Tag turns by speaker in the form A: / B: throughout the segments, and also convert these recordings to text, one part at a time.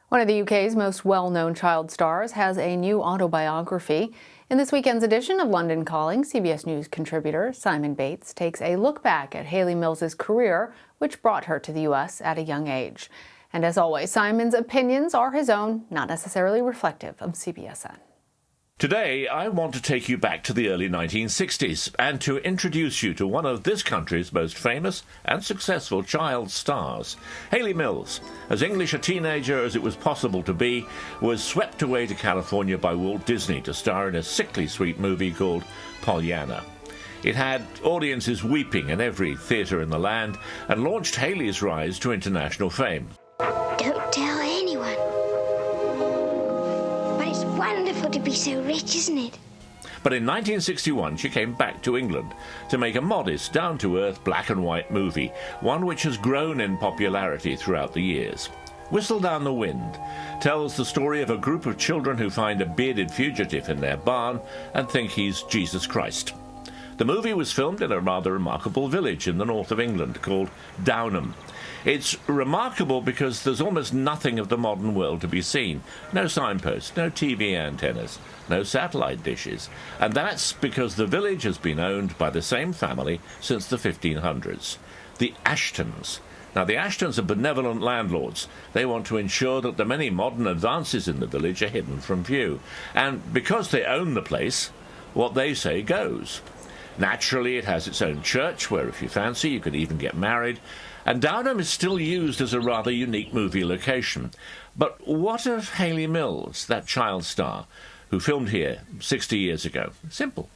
A: One of the UK's most well-known child stars has a new autobiography. In this weekend's edition of London Calling, CBS News contributor Simon Bates takes a look back at Hayley Mills' career, which brought her to the U.S. at a young age. And as always, Simon's opinions are his own, not necessarily reflective of CBSN.
B: Today, I want to take you back to the early 1960s and to introduce you to one of this country's most famous and successful child stars. Hayley Mills, as English a teenager as it was possible to be, was swept away to California by Walt Disney to star in a sickly sweet movie called Pollyanna. It had audiences weeping in every theatre in the land and launched Hayley's rise to international fame.
C: Don't tell anyone. It's wonderful to be so rich, isn't it?
B: But in 1961, she came back to England to make a modest, down-to-earth black and white movie, one which has grown in popularity throughout the years. Whistle Down the Wind tells the story of a group of children who find a bearded fugitive in their barn and think he's Jesus Christ. The movie was filmed in a rather remarkable village in the north of England called Downham. It's remarkable because there's almost nothing of the modern world to be seen. No signposts, no TV antennas, no satellite dishes. And that's because the village has been owned by the same family since the 1500s, the Ashtons. Now, the Ashtons are benevolent landlords. They want to ensure that the many modern advances in the village are hidden from view. And because they own the place, what they say goes. Naturally, it has its own church, where if you fancy, you could even get married. And Downham is still used as a rather unique movie location. But what of Hayley Mills, that child star, who filmed here 60 years ago? Simple.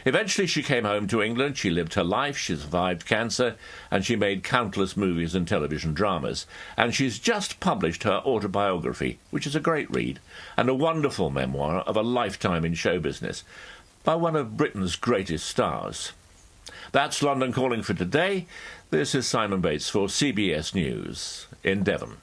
B: Eventually she came home to England, she lived her life, she survived cancer, and she made countless movies and television dramas. And she's just published her autobiography, which is a great read, and a wonderful memoir of a lifetime in show business, by one of Britain's greatest stars. That's London Calling for today. This is Simon Bates for CBS News in Devon.